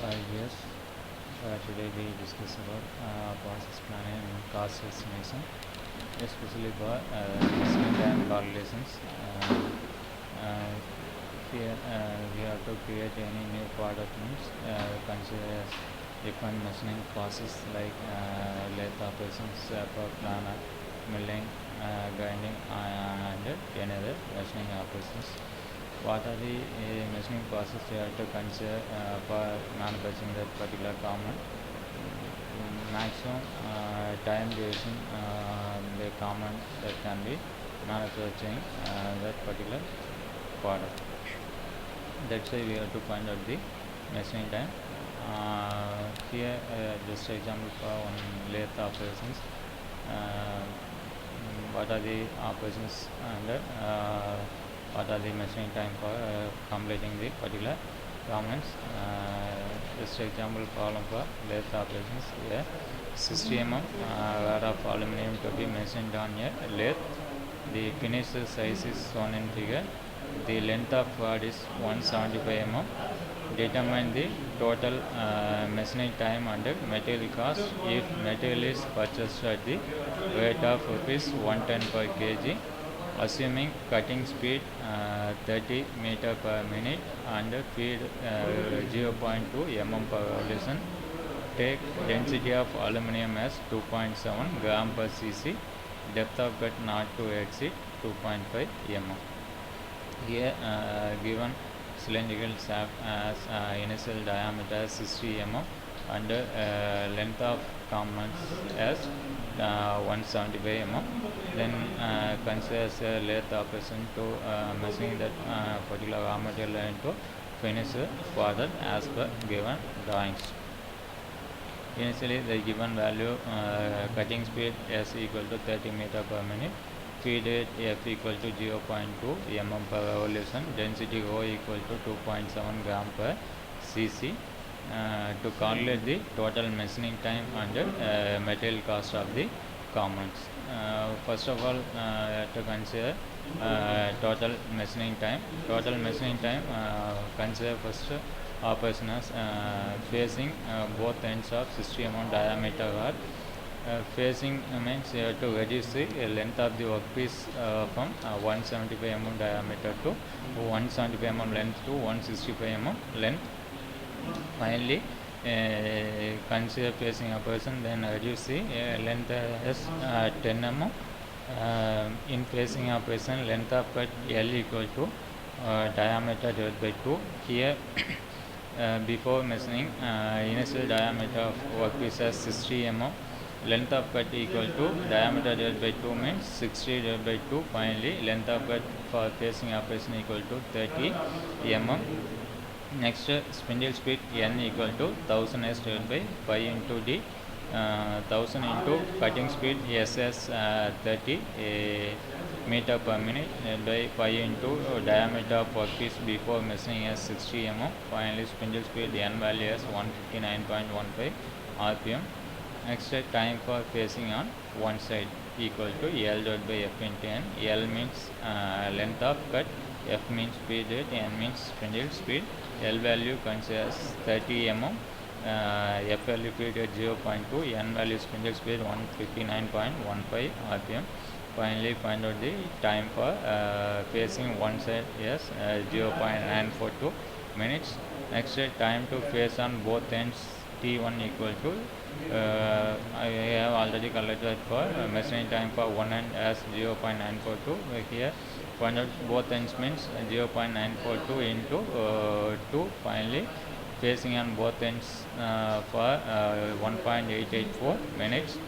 5 years. Today we discuss about process planning and cost estimation, especially for investment and calculations. Uh, Here we have to create any new product means consider different machining process like lathe operations, for planer, milling, grinding, and any other machining operations. What are the machining process you have to consider for manufacturing that particular component? Maximum time duration the component that can be manufacturing that particular product. That's why we have to find out the machining time. Here just example for one lathe operations. uh, what are the operations and what are the machining time for completing the particular components. Just example problem for lathe operations. Here 60 rod of aluminum to be machined on a lathe. The finished size is shown in figure. The length of rod is 175 Determine the total machining time and material cost if material is purchased at the rate of rupees 110 per kg, assuming cutting speed 30 meter per minute and feed 0.2 mm per revolution. Take density of aluminum as 2.7 gram per cc, depth of cut not to exceed 2.5 mm. Here given cylindrical shaft as initial diameter 60 mm and length of components as 175 mm. Then consider lathe operation to machine that particular raw material into finish further as per given drawings. Initially the given value cutting speed s equal to 30 meter per minute, feed rate f equal to 0.2 mm per revolution, density rho equal to 2.7 gram per cc. To calculate the total machining time and material cost of the components. First of all, to consider total machining time. Total machining time, consider first operation as facing both ends of 60 mm diameter rod. Facing means you have to reduce the length of the workpiece from 175 mm diameter to 175 mm length to 165 mm length. Finally, consider facing a person, then reduce the length as 10 mm. In facing a person, length of cut L equal to diameter divided by 2. Here before measuring initial diameter of workpiece as 60 mm, length of cut equal to diameter divided by 2 means 60 divided by 2. Finally, length of cut for facing operation equal to 30 mm. Next, spindle speed n equal to 1000 s divided by pi into d. 1000 into cutting speed s as 30 meter per minute by pi into diameter of workpiece before measuring as 60 mm. Finally, spindle speed n value as 159.15 rpm. Next, time for facing on one side equal to L divided by F into N. L means length of cut, F means feed rate, N means spindle speed. L value considers 30 mm, F value feed rate 0.2, N value spindle speed 159.15 rpm. Finally, find out the time for facing one side is 0.942 minutes. Next, time to face on both ends T1 equal to I have already calculated for measuring time for one end as 0.942. Here find out both ends means 0.942 into 2. Finally, facing on both ends for 1.884 minutes.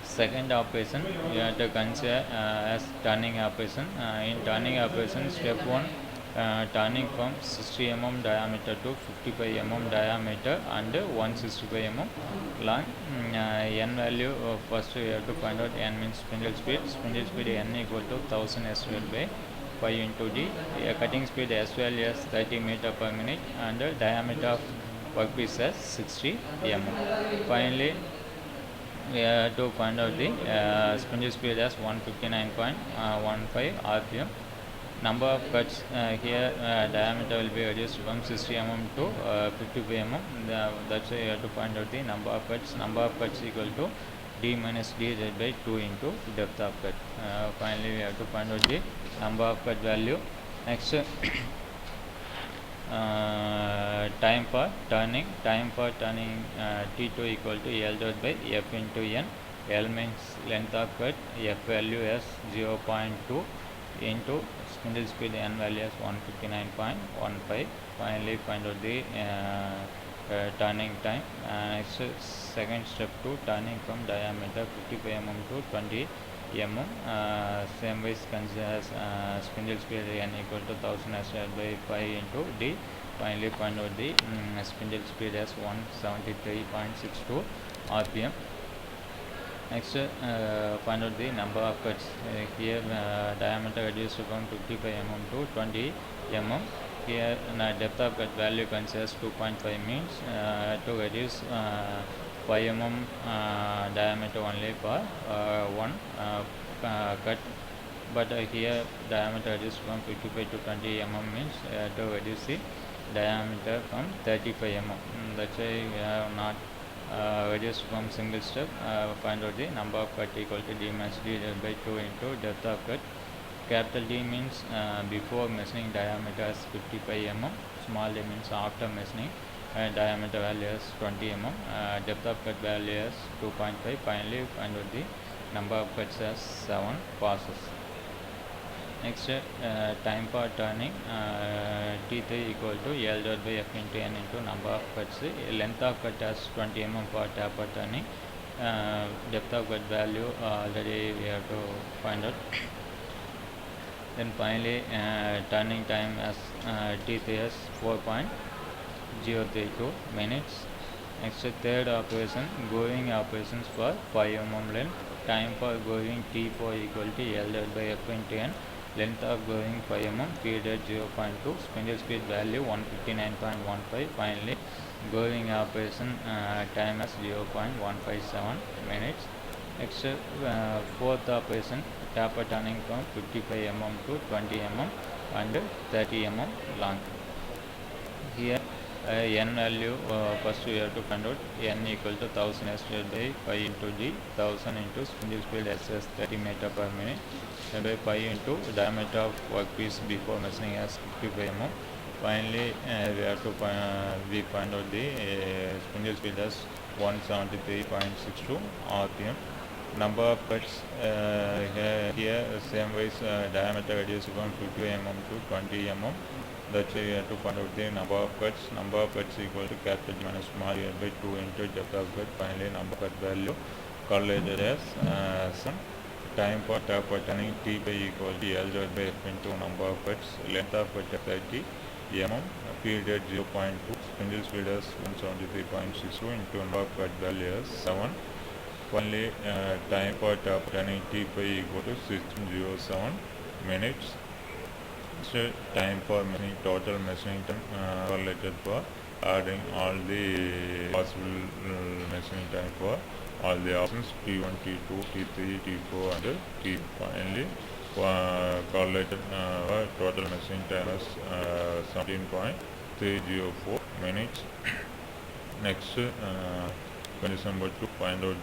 Second operation you have to consider as turning operation. In turning operation, step 1, turning from 60 mm diameter to 55 mm diameter and 165 mm long. N value first we have to find out. N means spindle speed. Spindle speed n equal to 1000 s divided by pi into d. Cutting speed s value as 30 meter per minute and diameter of workpiece as 60 mm. Finally, we have to find out the spindle speed as 159.15 rpm. Number of cuts here, diameter will be reduced from 60 mm to 55 mm. That's why you have to find out the number of cuts. Number of cuts equal to d minus d divided by 2 into depth of cut. Finally, we have to find out the number of cut value. Next, time for turning. Time for turning, T2 equal to L dot by F into N. L means length of cut, F value as 0.2 into spindle speed, N value as 159.15. Finally, find out the turning time. Next, second step to turning from diameter 55 mm to 20 mm. Same ways considers spindle speed N equal to 1000 as divided by 5 into D. Finally, find out the spindle speed as 173.62 rpm. Next, find out the number of cuts. Here, diameter reduced from 55 mm to 20 mm. Here, depth of cut value considers 2.5 means to reduce 5 mm diameter only for one cut. But here, diameter reduced from 55 to 20 mm means to reduce the diameter from 35 mm. That's why we have not reduced from single step. Find out the number of cut equal to d minus d divided by 2 into depth of cut. Capital D means before measuring diameter is 55 mm. Small d means after measuring diameter value is 20 mm. Depth of cut value is 2.5. Finally, find out the number of cuts as 7 passes. Next, time for turning, T3 equal to L dot by F into N into number of cuts. Length of cut as 20 mm for taper turning. Depth of cut value already we have to find out. Then finally, turning time as T3 as 4.032 minutes. Next, third operation, going operations for 5 mm length. Time for going T4 equal to L dot by F into N. Length of going 5 mm, speed at 0.2, spindle speed value 159.15. Finally, going operation time as 0.157 minutes. Next, fourth operation, taper turning from 55 mm to 20 mm and 30 mm long. Here, N value, first we have to find out N equal to 1000 as divided by 5 into D, 1000 into spindle speed as 30 meter per minute, by 5 into diameter of workpiece before measuring as 55 mm. Finally, we have to find out the spindle speed as 173.62 rpm. Number of cuts, here same ways, diameter reduced from 55 mm to 20 mm. That's why we have to find out the number of cuts. Number of cuts equal to capital G minus small unit by 2 into depth of cut. Finally, number of cut value correlated as some. Time for taper turning, T by equal to L dot by F into number of cuts. Length of cut 30 mm. Period 0.2. Spindle speed as 173.62 into number of cut value as 7. Finally, time for taper turning, T by equal to 607 minutes. So, time for measuring, total measuring time correlated for adding all the possible measuring time for all the options T1, T2, T3, T4 and T. Finally, correlated total measuring time is 17.304 minutes. Next, condition number 2, find out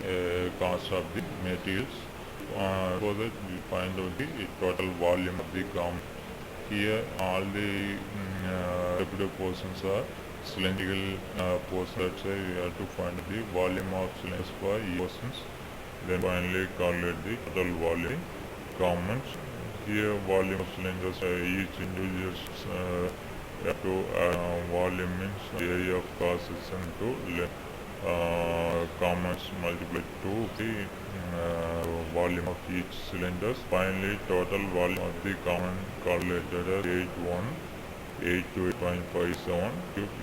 cost of the materials. For that, we find out the total volume of the garment. Here, all the repetitive portions are cylindrical portions. That's why we have to find the volume of cylinders for each portions. Then finally calculate the total volume garments. Here, volume of cylinders, each individual have to volume means area of cross section to length. Garments multiplied to the volume of each cylinders. Finally, total volume of the garment calculated as 81828.57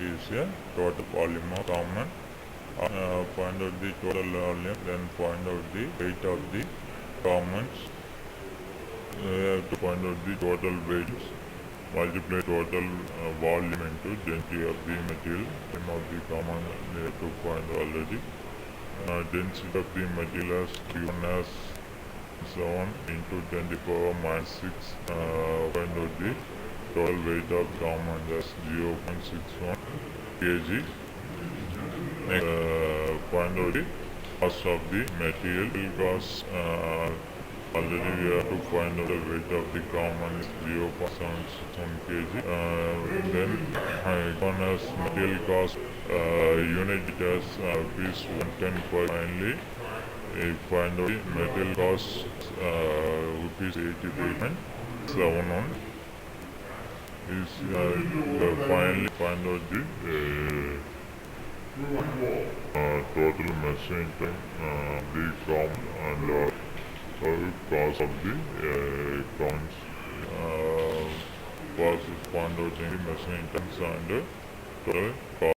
is a total volume of garment. Find out the total volume, then find out the weight of the garments. We have to find out the total weight. Multiply total volume into density of the material. Volume of the garment we have to find already. Density of the material is given as 7 into 10 to the power minus 6. Find out the total weight of common as 0.61 kg. Next, find out the cost of the material cost. Already we have to find out the weight of the common is 0.761 kg. Then one has material cost unit as rupees 110 per. Finally, find out the material cost rupees 83.71 is finally find out the total machine time, the com and cost of the counts. Process find out the machine times and total cost.